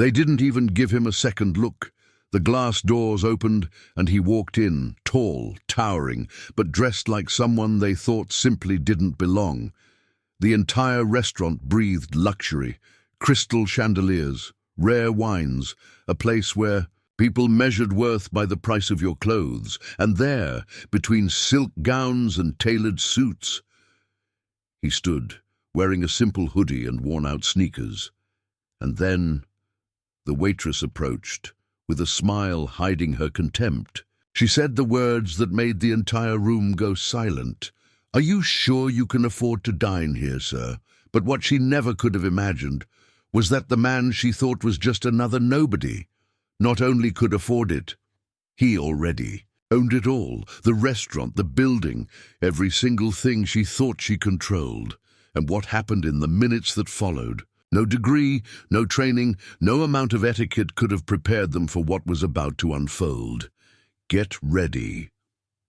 They didn't even give him a second look. The glass doors opened and he walked in, tall, towering, but dressed like someone they thought simply didn't belong. The entire restaurant breathed luxury, crystal chandeliers, rare wines, a place where people measured worth by the price of your clothes, and there, between silk gowns and tailored suits, he stood, wearing a simple hoodie and worn-out sneakers. And then the waitress approached, with a smile hiding her contempt. She said the words that made the entire room go silent. "Are you sure you can afford to dine here, sir?" But what she never could have imagined was that the man she thought was just another nobody not only could afford it, he already owned it all. The restaurant, the building, every single thing she thought she controlled. And what happened in the minutes that followed? No degree, no training, no amount of etiquette could have prepared them for what was about to unfold. Get ready.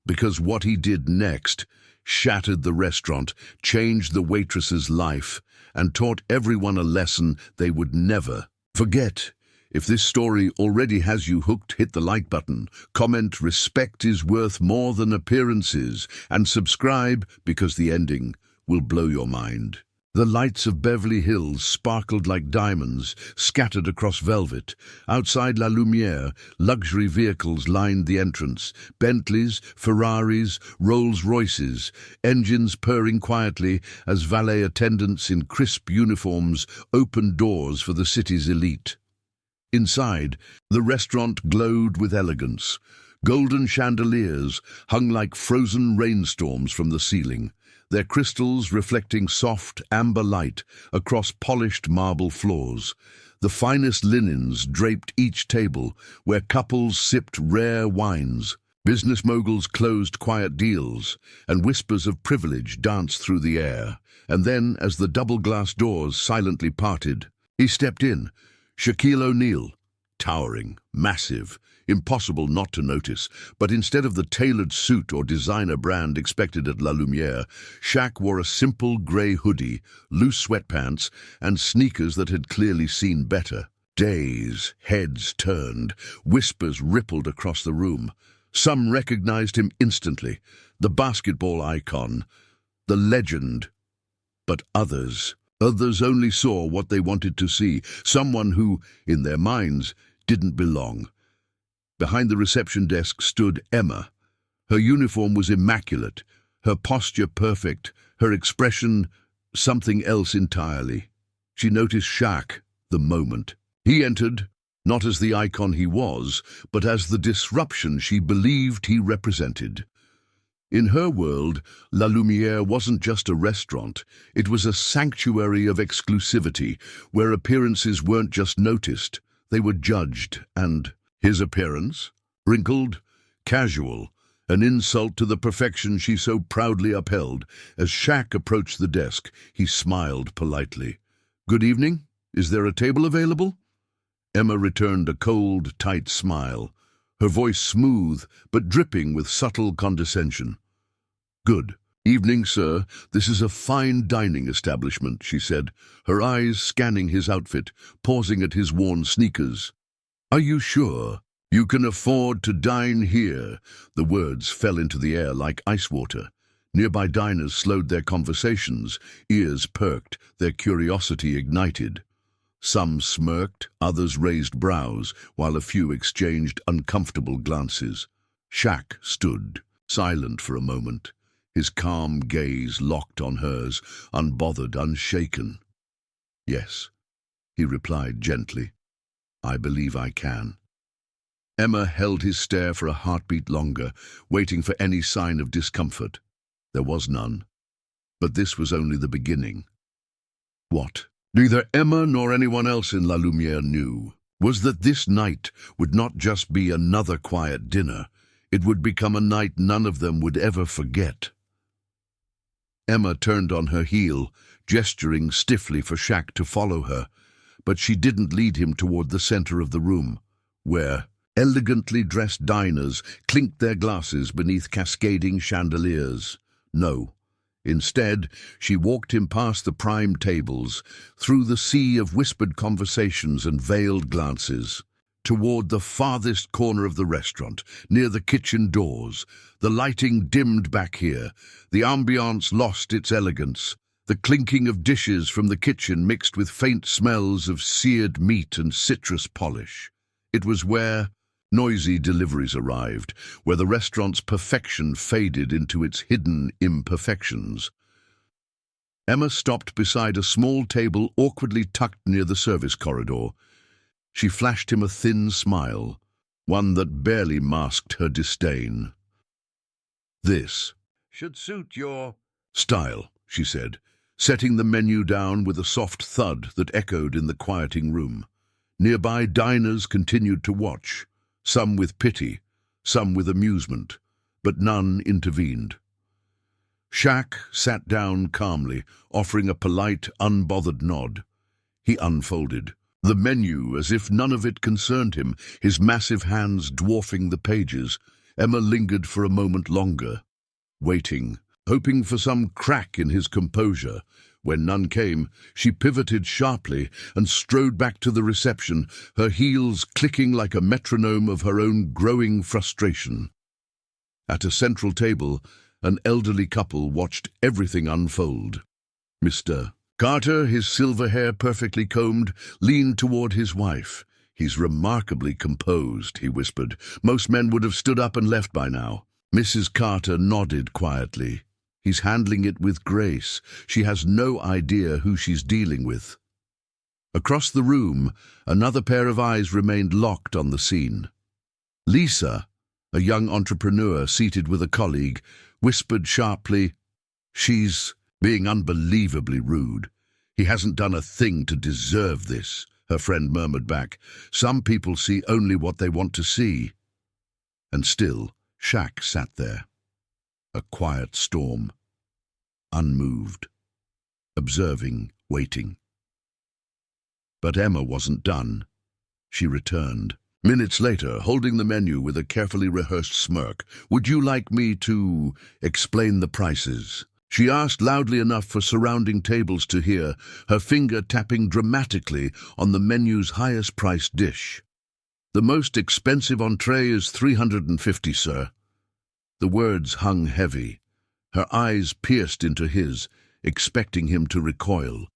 Because what he did next shattered the restaurant, changed the waitress's life, and taught everyone a lesson they would never forget. If this story already has you hooked, hit the like button, comment "Respect is worth more than appearances," and subscribe because the ending will blow your mind. The lights of Beverly Hills sparkled like diamonds, scattered across velvet. Outside La Lumiere, luxury vehicles lined the entrance. Bentleys, Ferraris, Rolls-Royces, engines purring quietly as valet attendants in crisp uniforms opened doors for the city's elite. Inside, the restaurant glowed with elegance. Golden chandeliers hung like frozen rainstorms from the ceiling, their crystals reflecting soft amber light across polished marble floors. The finest linens draped each table, where couples sipped rare wines. Business moguls closed quiet deals, and whispers of privilege danced through the air. And then, as the double-glass doors silently parted, he stepped in. Shaquille O'Neal, towering, massive, impossible not to notice, but instead of the tailored suit or designer brand expected at La Lumiere, Shaq wore a simple grey hoodie, loose sweatpants, and sneakers that had clearly seen better. Days, heads turned, whispers rippled across the room. Some recognized him instantly, the basketball icon, the legend, but others only saw what they wanted to see, someone who, in their minds, didn't belong. Behind the reception desk stood Emma. Her uniform was immaculate, her posture perfect, her expression something else entirely. She noticed Shaq the moment. He entered, not as the icon he was, but as the disruption she believed he represented. In her world, La Lumiere wasn't just a restaurant. It was a sanctuary of exclusivity, where appearances weren't just noticed, they were judged. And his appearance? Wrinkled, casual, an insult to the perfection she so proudly upheld. As Shaq approached the desk, he smiled politely. "Good evening. Is there a table available?" Emma returned a cold, tight smile, her voice smooth but dripping with subtle condescension. "Good evening, sir. This is a fine dining establishment," she said, her eyes scanning his outfit, pausing at his worn sneakers. "Are you sure you can afford to dine here?" The words fell into the air like ice water. Nearby diners slowed their conversations, ears perked, their curiosity ignited. Some smirked, others raised brows, while a few exchanged uncomfortable glances. Shaq stood, silent for a moment, his calm gaze locked on hers, unbothered, unshaken. "Yes," he replied gently. "I believe I can." Emma held his stare for a heartbeat longer, waiting for any sign of discomfort. There was none. But this was only the beginning. What neither Emma nor anyone else in La Lumiere knew was that this night would not just be another quiet dinner. It would become a night none of them would ever forget. Emma turned on her heel, gesturing stiffly for Shaq to follow her, but she didn't lead him toward the center of the room, where elegantly dressed diners clinked their glasses beneath cascading chandeliers. No, Instead, she walked him past the prime tables, through the sea of whispered conversations and veiled glances, toward the farthest corner of the restaurant, near the kitchen doors. The lighting dimmed back here, the ambiance lost its elegance. The clinking of dishes from the kitchen mixed with faint smells of seared meat and citrus polish. It was where noisy deliveries arrived, where the restaurant's perfection faded into its hidden imperfections. Emma stopped beside a small table awkwardly tucked near the service corridor. She flashed him a thin smile, one that barely masked her disdain. "This should suit your style," she said, setting the menu down with a soft thud that echoed in the quieting room. Nearby diners continued to watch, some with pity, some with amusement, but none intervened. Shaq sat down calmly, offering a polite, unbothered nod. He unfolded the menu as if none of it concerned him, his massive hands dwarfing the pages. Emma lingered for a moment longer, waiting, hoping for some crack in his composure. When none came, she pivoted sharply and strode back to the reception, her heels clicking like a metronome of her own growing frustration. At a central table, an elderly couple watched everything unfold. Mr. Carter, his silver hair perfectly combed, leaned toward his wife. "He's remarkably composed," he whispered. "Most men would have stood up and left by now." Mrs. Carter nodded quietly. "He's handling it with grace. She has no idea who she's dealing with." Across the room, another pair of eyes remained locked on the scene. Lisa, a young entrepreneur seated with a colleague, whispered sharply, "She's being unbelievably rude. He hasn't done a thing to deserve this," her friend murmured back. "Some people see only what they want to see." And still, Shaq sat there, a quiet storm, unmoved, observing, waiting. But Emma wasn't done. She returned. Minutes later, holding the menu with a carefully rehearsed smirk. "Would you like me to explain the prices?" she asked loudly enough for surrounding tables to hear, her finger tapping dramatically on the menu's highest-priced dish. "The most expensive entree is $350, sir." The words hung heavy. Her eyes pierced into his, expecting him to recoil.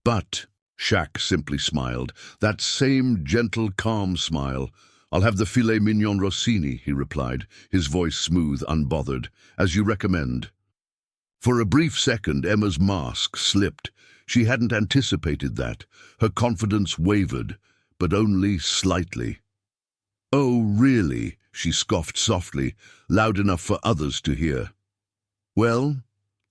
"But," Shaq simply smiled, that same gentle, calm smile. "I'll have the filet mignon Rossini," he replied, his voice smooth, unbothered. "As you recommend." For a brief second, Emma's mask slipped. She hadn't anticipated that. Her confidence wavered, but only slightly. "Oh, really?" she scoffed softly, loud enough for others to hear. "Well,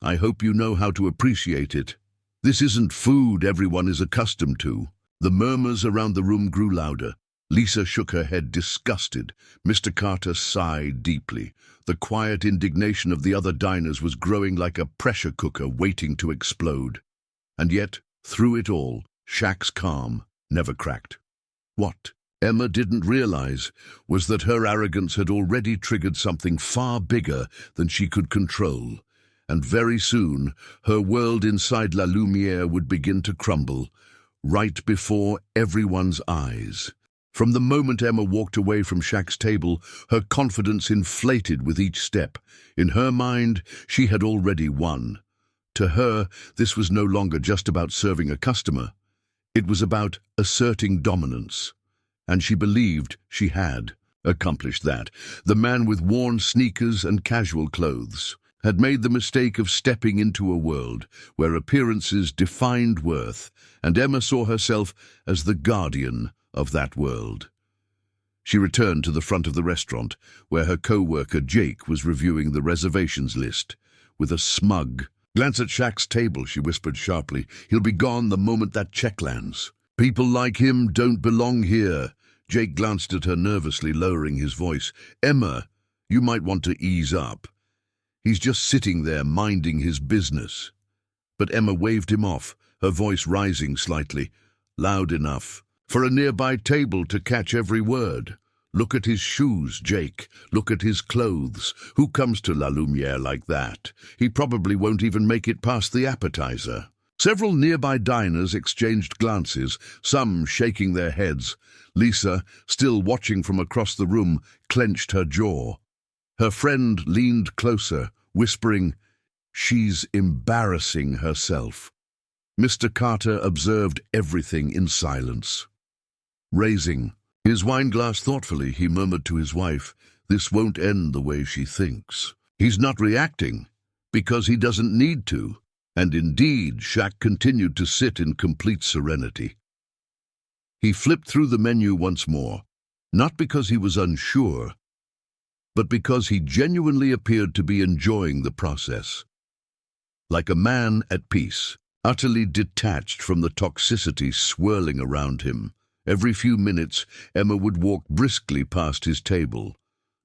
I hope you know how to appreciate it. This isn't food everyone is accustomed to." The murmurs around the room grew louder. Lisa shook her head, disgusted. Mr. Carter sighed deeply. The quiet indignation of the other diners was growing like a pressure cooker waiting to explode. And yet, through it all, Shaq's calm never cracked. What Emma didn't realize was that her arrogance had already triggered something far bigger than she could control. And very soon, her world inside La Lumière would begin to crumble, right before everyone's eyes. From the moment Emma walked away from Shaq's table, her confidence inflated with each step. In her mind, she had already won. To her, this was no longer just about serving a customer. It was about asserting dominance. And she believed she had accomplished that. The man with worn sneakers and casual clothes had made the mistake of stepping into a world where appearances defined worth, and Emma saw herself as the guardian of that world. She returned to the front of the restaurant, where her co-worker Jake was reviewing the reservations list. With a smug glance at Shaq's table, she whispered sharply, "He'll be gone the moment that check lands. People like him don't belong here." Jake glanced at her nervously, lowering his voice. "Emma, you might want to ease up. He's just sitting there minding his business." But Emma waved him off, her voice rising slightly, loud enough for a nearby table to catch every word. Look at his shoes, Jake. Look at his clothes. Who comes to La Lumiere like that? He probably won't even make it past the appetizer. Several nearby diners exchanged glances, some shaking their heads. Lisa, still watching from across the room, clenched her jaw. Her friend leaned closer, whispering, "She's embarrassing herself." Mr. Carter observed everything in silence. Raising his wineglass thoughtfully, he murmured to his wife, "This won't end the way she thinks." He's not reacting, because he doesn't need to. And indeed, Shaq continued to sit in complete serenity. He flipped through the menu once more, not because he was unsure, but because he genuinely appeared to be enjoying the process. Like a man at peace, utterly detached from the toxicity swirling around him. Every few minutes, Emma would walk briskly past his table.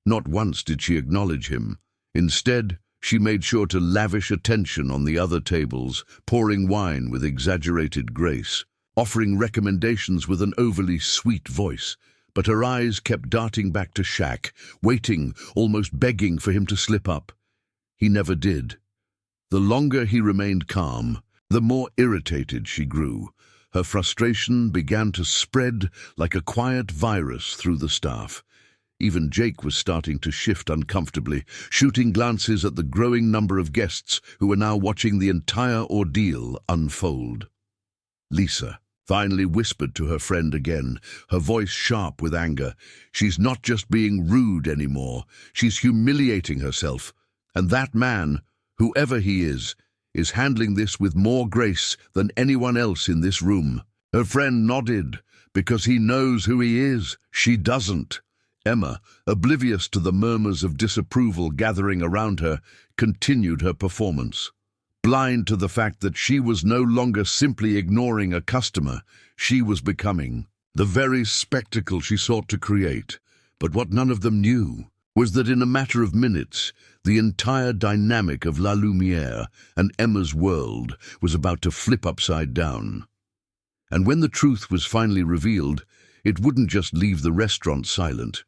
Not once did she acknowledge him. Instead, she made sure to lavish attention on the other tables, pouring wine with exaggerated grace, offering recommendations with an overly sweet voice. But her eyes kept darting back to Shaq, waiting, almost begging for him to slip up. He never did. The longer he remained calm, the more irritated she grew. Her frustration began to spread like a quiet virus through the staff. Even Jake was starting to shift uncomfortably, shooting glances at the growing number of guests who were now watching the entire ordeal unfold. Lisa finally whispered to her friend again, her voice sharp with anger. "She's not just being rude anymore. She's humiliating herself. And that man, whoever he is handling this with more grace than anyone else in this room." Her friend nodded, because he knows who he is. She doesn't. Emma, oblivious to the murmurs of disapproval gathering around her, continued her performance. Blind to the fact that she was no longer simply ignoring a customer, she was becoming the very spectacle she sought to create. But what none of them knew was that in a matter of minutes, the entire dynamic of La Lumiere and Emma's world was about to flip upside down. And when the truth was finally revealed, it wouldn't just leave the restaurant silent.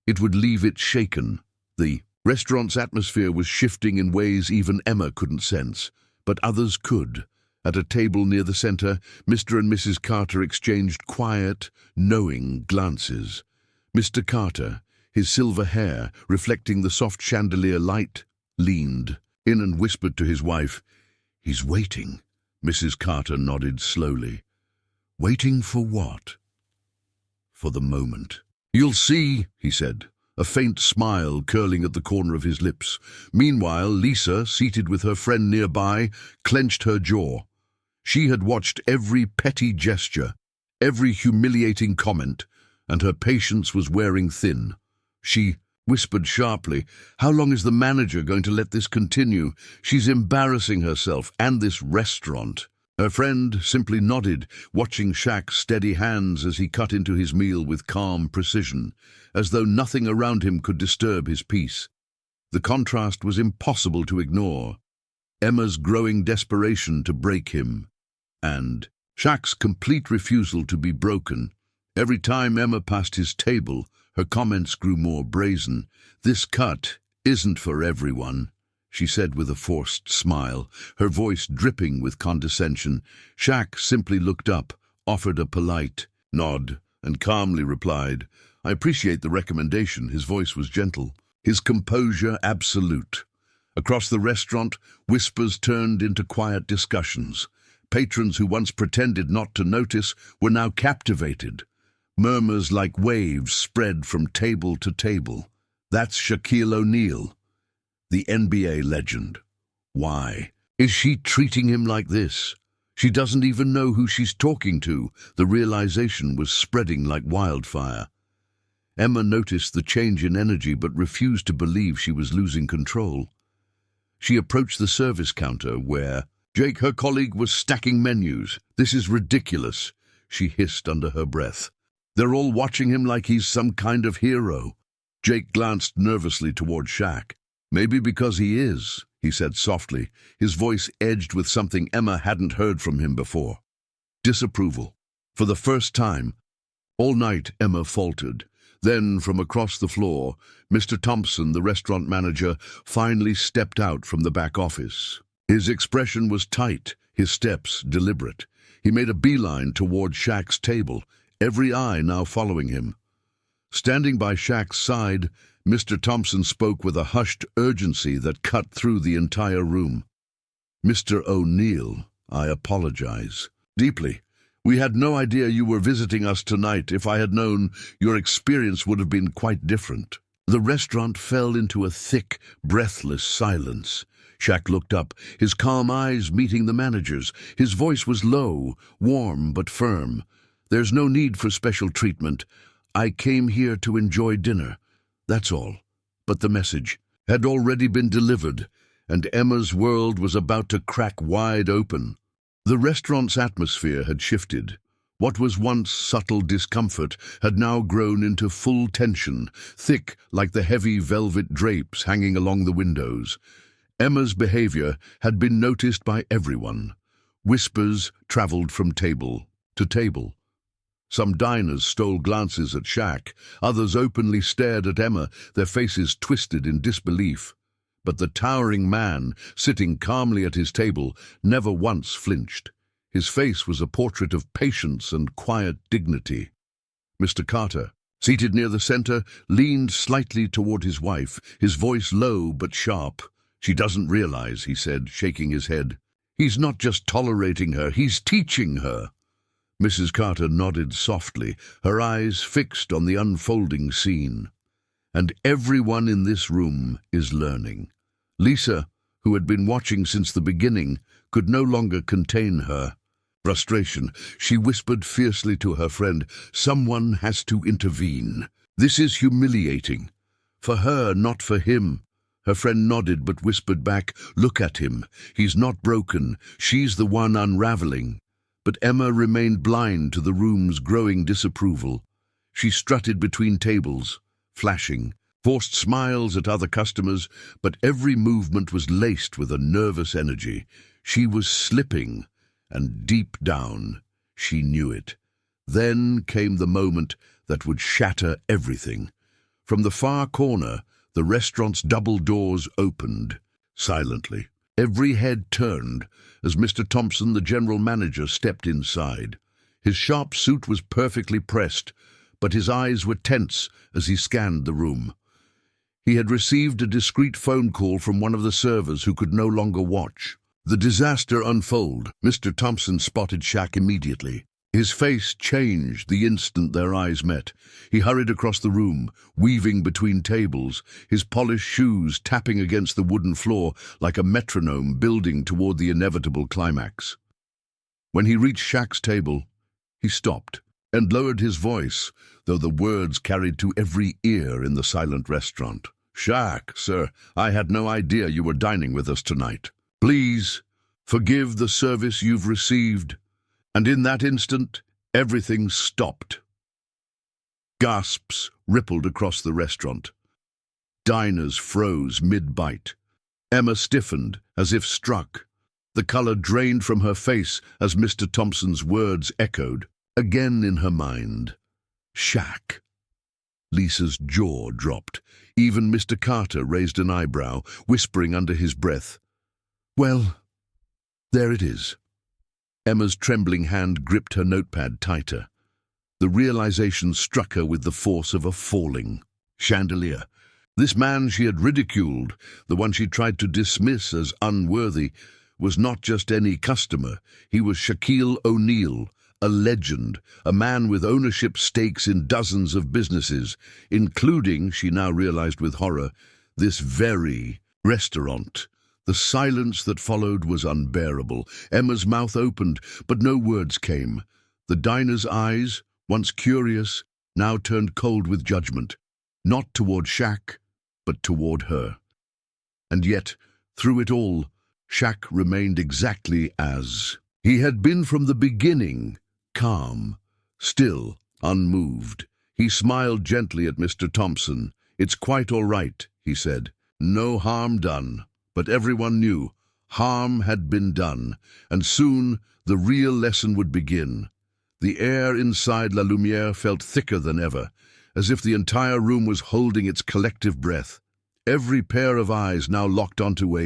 It would leave it shaken. The restaurant's atmosphere was shifting in ways even Emma couldn't sense, but others could. At a table near the center, Mr. and Mrs. Carter exchanged quiet, knowing glances. Mr. Carter, his silver hair reflecting the soft chandelier light, leaned in and whispered to his wife, "He's waiting." Mrs. Carter nodded slowly. "Waiting for what?" "For the moment." "You'll see," he said, a faint smile curling at the corner of his lips. Meanwhile, Lisa, seated with her friend nearby, clenched her jaw. She had watched every petty gesture, every humiliating comment, and her patience was wearing thin. She whispered sharply, "How long is the manager going to let this continue? She's embarrassing herself and this restaurant." Her friend simply nodded, watching Shaq's steady hands as he cut into his meal with calm precision, as though nothing around him could disturb his peace. The contrast was impossible to ignore. Emma's growing desperation to break him, and Shaq's complete refusal to be broken. Every time Emma passed his table, her comments grew more brazen. "This cut isn't for everyone," she said with a forced smile, her voice dripping with condescension. Shaq simply looked up, offered a polite nod, and calmly replied, "I appreciate the recommendation." His voice was gentle, his composure absolute. Across the restaurant, whispers turned into quiet discussions. Patrons who once pretended not to notice were now captivated. Murmurs like waves spread from table to table. "That's Shaquille O'Neal, the NBA legend. Why is she treating him like this? She doesn't even know who she's talking to." The realization was spreading like wildfire. Emma noticed the change in energy but refused to believe she was losing control. She approached the service counter where Jake, her colleague, was stacking menus. "This is ridiculous," she hissed under her breath. "They're all watching him like he's some kind of hero." Jake glanced nervously toward Shaq. "Maybe because he is," he said softly, his voice edged with something Emma hadn't heard from him before. Disapproval. For the first time all night, Emma faltered. Then, from across the floor, Mr. Thompson, the restaurant manager, finally stepped out from the back office. His expression was tight, his steps deliberate. He made a beeline toward Shaq's table, every eye now following him. Standing by Shaq's side, Mr. Thompson spoke with a hushed urgency that cut through the entire room. "Mr. O'Neal, I apologize. Deeply. We had no idea you were visiting us tonight. If I had known, your experience would have been quite different." The restaurant fell into a thick, breathless silence. Shaq looked up, his calm eyes meeting the manager's. His voice was low, warm but firm. "There's no need for special treatment. I came here to enjoy dinner. That's all." But the message had already been delivered, and Emma's world was about to crack wide open. The restaurant's atmosphere had shifted. What was once subtle discomfort had now grown into full tension, thick like the heavy velvet drapes hanging along the windows. Emma's behavior had been noticed by everyone. Whispers traveled from table to table. Some diners stole glances at Shaq, others openly stared at Emma, their faces twisted in disbelief. But the towering man, sitting calmly at his table, never once flinched. His face was a portrait of patience and quiet dignity. Mr. Carter, seated near the center, leaned slightly toward his wife, his voice low but sharp. "She doesn't realize," he said, shaking his head. "He's not just tolerating her, he's teaching her." Mrs. Carter nodded softly, her eyes fixed on the unfolding scene. "And everyone in this room is learning." Lisa, who had been watching since the beginning, could no longer contain her frustration. She whispered fiercely to her friend, "Someone has to intervene. This is humiliating. For her, not for him." Her friend nodded but whispered back, "Look at him. He's not broken. She's the one unraveling." But Emma remained blind to the room's growing disapproval. She strutted between tables, flashing, forced smiles at other customers, but every movement was laced with a nervous energy. She was slipping, and deep down, she knew it. Then came the moment that would shatter everything. From the far corner, the restaurant's double doors opened, silently. Every head turned as Mr. Thompson, the general manager, stepped inside. His sharp suit was perfectly pressed, but his eyes were tense as he scanned the room. He had received a discreet phone call from one of the servers who could no longer watch. The disaster unfolded. Mr. Thompson spotted Shaq immediately. His face changed the instant their eyes met. He hurried across the room, weaving between tables, his polished shoes tapping against the wooden floor like a metronome building toward the inevitable climax. When he reached Shaq's table, he stopped and lowered his voice, though the words carried to every ear in the silent restaurant. "Shaq, sir, I had no idea you were dining with us tonight. Please, forgive the service you've received." And in that instant, everything stopped. Gasps rippled across the restaurant. Diners froze mid-bite. Emma stiffened, as if struck. The color drained from her face as Mr. Thompson's words echoed, again in her mind. "Shaq." Lisa's jaw dropped. Even Mr. Carter raised an eyebrow, whispering under his breath, "Well, there it is." Emma's trembling hand gripped her notepad tighter. The realization struck her with the force of a falling chandelier. This man she had ridiculed, the one she tried to dismiss as unworthy, was not just any customer. He was Shaquille O'Neal, a legend, a man with ownership stakes in dozens of businesses, including, she now realized with horror, this very restaurant. The silence that followed was unbearable. Emma's mouth opened, but no words came. The diner's eyes, once curious, now turned cold with judgment, not toward Shaq, but toward her. And yet, through it all, Shaq remained exactly as he had been from the beginning, calm, still, unmoved. He smiled gently at Mr. Thompson. "It's quite all right," he said. "No harm done." But everyone knew harm had been done, and soon the real lesson would begin. The air inside La Lumière felt thicker than ever, as if the entire room was holding its collective breath. Every pair of eyes now locked onto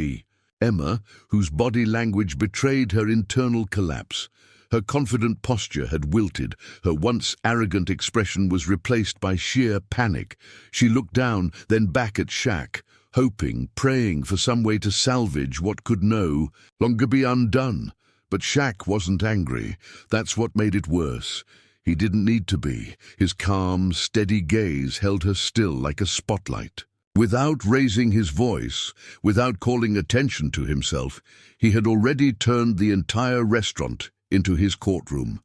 Emma, whose body language betrayed her internal collapse. Her confident posture had wilted. Her once arrogant expression was replaced by sheer panic. She looked down, then back at Shaq, hoping, praying for some way to salvage what could no longer be undone. But Shaq wasn't angry. That's what made it worse. He didn't need to be. His calm, steady gaze held her still like a spotlight. Without raising his voice, without calling attention to himself, he had already turned the entire restaurant into his courtroom.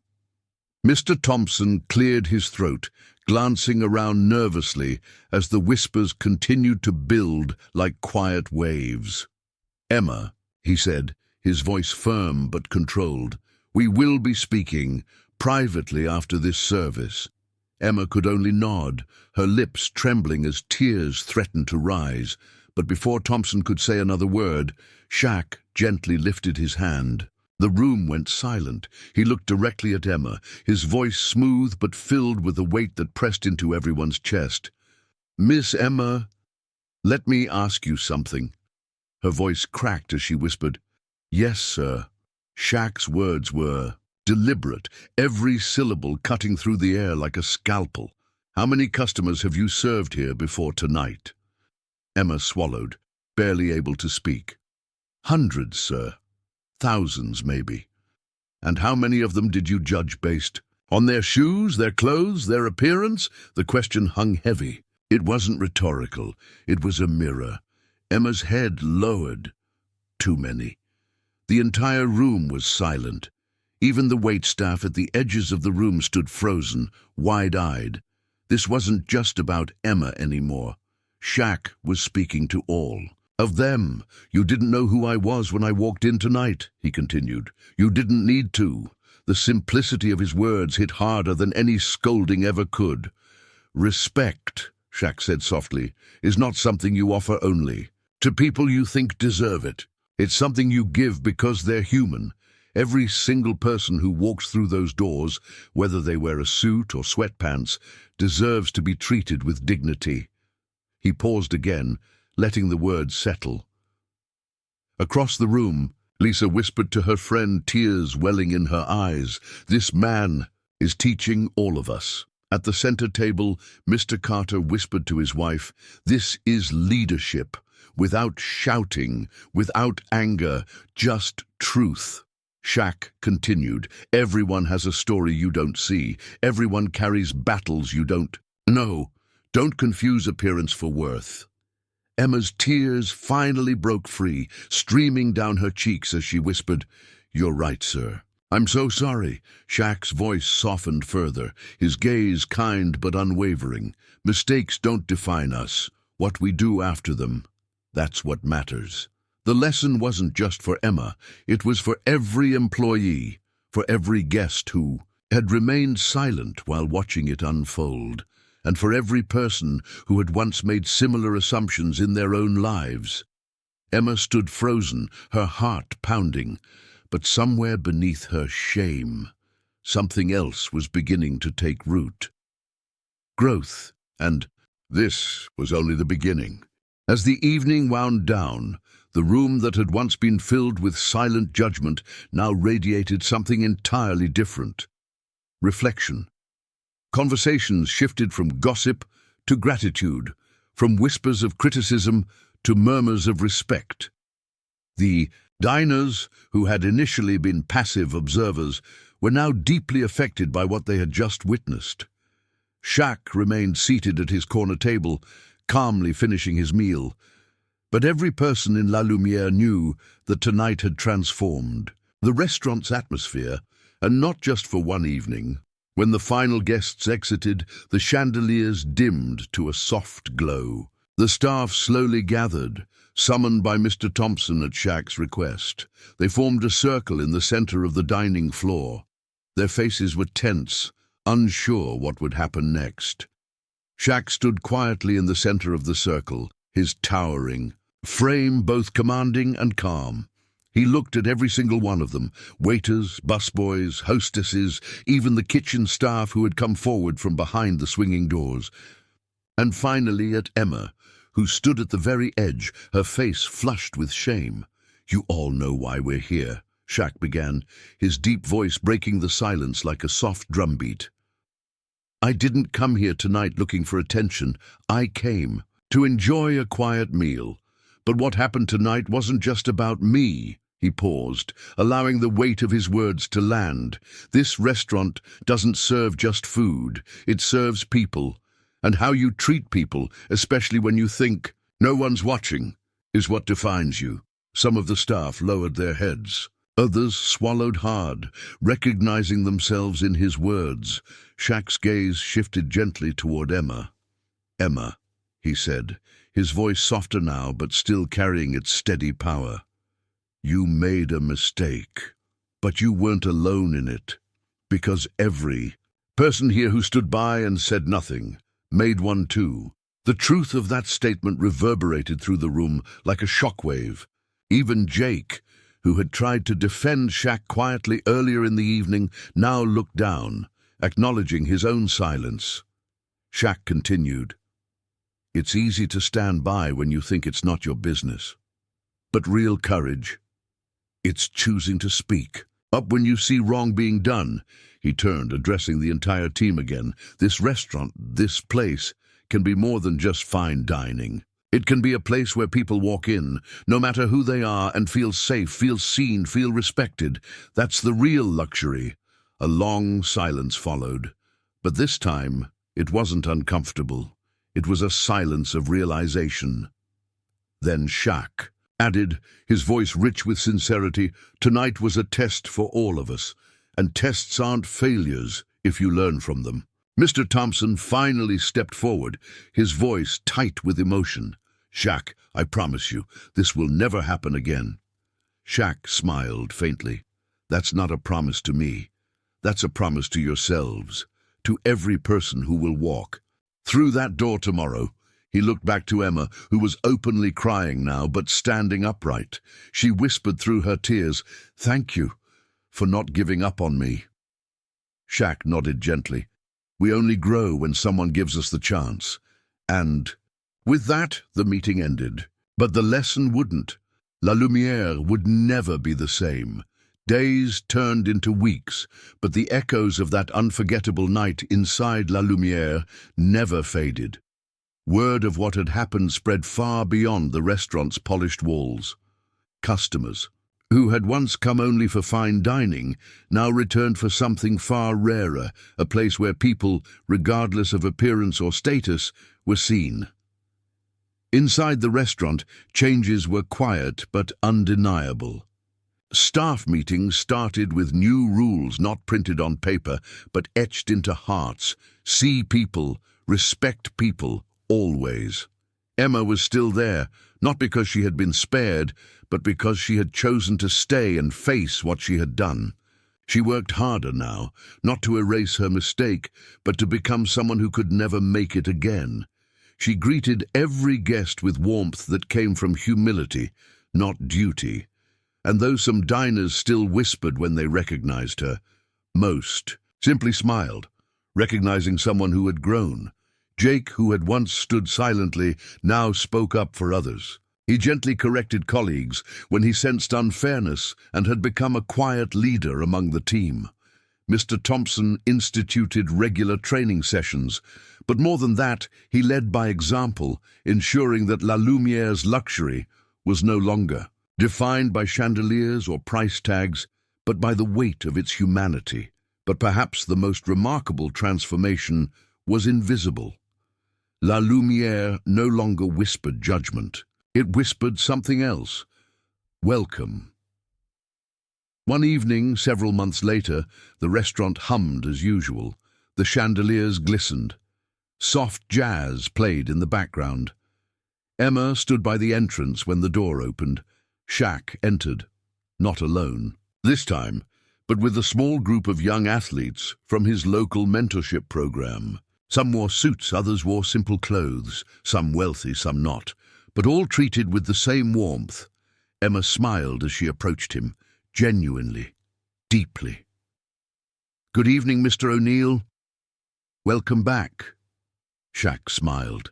Mr. Thompson cleared his throat, glancing around nervously as the whispers continued to build like quiet waves. "Emma," he said, his voice firm but controlled, "we will be speaking privately after this service." Emma could only nod, her lips trembling as tears threatened to rise. But before Thompson could say another word, Shaq gently lifted his hand. The room went silent. He looked directly at Emma, his voice smooth but filled with a weight that pressed into everyone's chest. "Miss Emma, let me ask you something." Her voice cracked as she whispered, "Yes, sir." Shaq's words were deliberate, every syllable cutting through the air like a scalpel. "How many customers have you served here before tonight?" Emma swallowed, barely able to speak. "Hundreds, sir. Thousands, maybe." "And how many of them did you judge based on their shoes, their clothes, their appearance?" The question hung heavy. It wasn't rhetorical. It was a mirror. Emma's head lowered. Too many. The entire room was silent. Even the waitstaff at the edges of the room stood frozen, wide-eyed. This wasn't just about Emma anymore. Shaq was speaking to all. "Of them. You didn't know who I was when I walked in tonight," he continued. "You didn't need to." The simplicity of his words hit harder than any scolding ever could. "Respect," Shaq said softly, "is not something you offer only to people you think deserve it. It's something you give because they're human. Every single person who walks through those doors, whether they wear a suit or sweatpants, deserves to be treated with dignity." He paused again, letting the words settle. Across the room, Lisa whispered to her friend, tears welling in her eyes, "This man is teaching all of us." At the center table, Mr. Carter whispered to his wife, "This is leadership, without shouting, without anger, just truth." Shaq continued, "Everyone has a story you don't see. Everyone carries battles you don't know. Don't confuse appearance for worth." Emma's tears finally broke free, streaming down her cheeks as she whispered, "You're right, sir. I'm so sorry." Shaq's voice softened further, his gaze kind but unwavering. "Mistakes don't define us. What we do after them, that's what matters." The lesson wasn't just for Emma, it was for every employee, for every guest who had remained silent while watching it unfold, and for every person who had once made similar assumptions in their own lives. Emma stood frozen, her heart pounding, but somewhere beneath her shame, something else was beginning to take root. Growth, and this was only the beginning. As the evening wound down, the room that had once been filled with silent judgment now radiated something entirely different. Reflection. Conversations shifted from gossip to gratitude, from whispers of criticism to murmurs of respect. The diners, who had initially been passive observers, were now deeply affected by what they had just witnessed. Shaq remained seated at his corner table, calmly finishing his meal. But every person in La Lumiere knew that tonight had transformed the restaurant's atmosphere, and not just for one evening. When the final guests exited, the chandeliers dimmed to a soft glow. The staff slowly gathered, summoned by Mr. Thompson at Shaq's request. They formed a circle in the center of the dining floor. Their faces were tense, unsure what would happen next. Shaq stood quietly in the center of the circle, his towering frame both commanding and calm. He looked at every single one of them, waiters, busboys, hostesses, even the kitchen staff who had come forward from behind the swinging doors. And finally at Emma, who stood at the very edge, her face flushed with shame. "You all know why we're here," Shaq began, his deep voice breaking the silence like a soft drumbeat. "I didn't come here tonight looking for attention. I came to enjoy a quiet meal. But what happened tonight wasn't just about me." He paused, allowing the weight of his words to land. "This restaurant doesn't serve just food. It serves people. And how you treat people, especially when you think no one's watching, is what defines you." Some of the staff lowered their heads. Others swallowed hard, recognizing themselves in his words. Shaq's gaze shifted gently toward Emma. "Emma," he said, his voice softer now but still carrying its steady power. "You made a mistake, but you weren't alone in it, because every person here who stood by and said nothing made one too." The truth of that statement reverberated through the room like a shockwave. Even Jake, who had tried to defend Shaq quietly earlier in the evening, now looked down, acknowledging his own silence. Shaq continued, "It's easy to stand by when you think it's not your business. But real courage, it's choosing to speak up when you see wrong being done." He turned, addressing the entire team again. "This restaurant, this place, can be more than just fine dining. It can be a place where people walk in, no matter who they are, and feel safe, feel seen, feel respected. That's the real luxury." A long silence followed, but this time it wasn't uncomfortable. It was a silence of realization. Then Shaq added, his voice rich with sincerity, "Tonight was a test for all of us, and tests aren't failures if you learn from them." Mr. Thompson finally stepped forward, his voice tight with emotion. "Shaq, I promise you, this will never happen again." Shaq smiled faintly. "That's not a promise to me. That's a promise to yourselves, to every person who will walk through that door tomorrow." He looked back to Emma, who was openly crying now, but standing upright. She whispered through her tears, "Thank you for not giving up on me." Shaq nodded gently. "We only grow when someone gives us the chance." And with that, the meeting ended. But the lesson wouldn't. La Lumière would never be the same. Days turned into weeks, but the echoes of that unforgettable night inside La Lumière never faded. Word of what had happened spread far beyond the restaurant's polished walls. Customers, who had once come only for fine dining, now returned for something far rarer, a place where people, regardless of appearance or status, were seen. Inside the restaurant, changes were quiet but undeniable. Staff meetings started with new rules not printed on paper but etched into hearts. See people, respect people, always. Emma was still there, not because she had been spared, but because she had chosen to stay and face what she had done. She worked harder now, not to erase her mistake, but to become someone who could never make it again. She greeted every guest with warmth that came from humility, not duty. And though some diners still whispered when they recognized her, most simply smiled, recognizing someone who had grown. Jake, who had once stood silently, now spoke up for others. He gently corrected colleagues when he sensed unfairness and had become a quiet leader among the team. Mr. Thompson instituted regular training sessions, but more than that, he led by example, ensuring that La Lumière's luxury was no longer defined by chandeliers or price tags, but by the weight of its humanity. But perhaps the most remarkable transformation was invisible. La Lumière no longer whispered judgment. It whispered something else: welcome. One evening, several months later, the restaurant hummed as usual. The chandeliers glistened. Soft jazz played in the background. Emma stood by the entrance when the door opened. Shaq entered, not alone this time, but with a small group of young athletes from his local mentorship program. Some wore suits, others wore simple clothes, some wealthy, some not, but all treated with the same warmth. Emma smiled as she approached him, genuinely, deeply. "Good evening, Mr. O'Neal. Welcome back." Shaq smiled.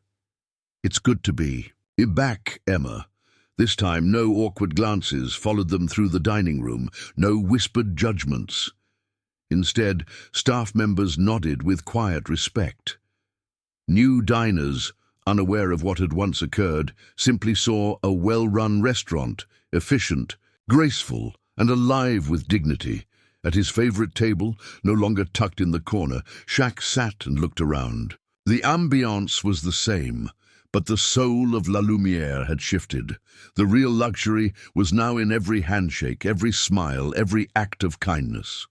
"It's good to be back, Emma." This time, no awkward glances followed them through the dining room, no whispered judgments. Instead, staff members nodded with quiet respect. New diners, unaware of what had once occurred, simply saw a well-run restaurant, efficient, graceful, and alive with dignity. At his favorite table, no longer tucked in the corner, Shaq sat and looked around. The ambiance was the same, but the soul of La Lumiere had shifted. The real luxury was now in every handshake, every smile, every act of kindness.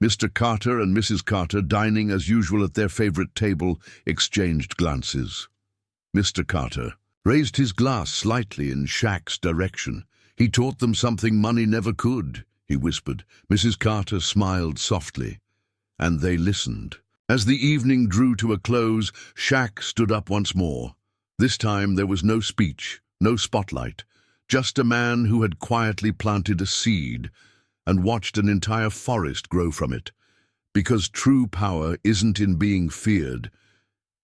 Mr. Carter and Mrs. Carter, dining as usual at their favorite table, exchanged glances. Mr. Carter raised his glass slightly in Shaq's direction. "He taught them something money never could," he whispered. Mrs. Carter smiled softly, and they listened. As the evening drew to a close, Shaq stood up once more. This time there was no speech, no spotlight, just a man who had quietly planted a seed and watched an entire forest grow from it. Because true power isn't in being feared,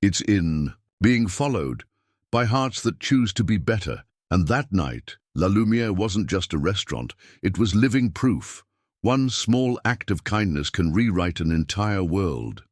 it's in being followed by hearts that choose to be better. And that night, La Lumiere wasn't just a restaurant, it was living proof. One small act of kindness can rewrite an entire world.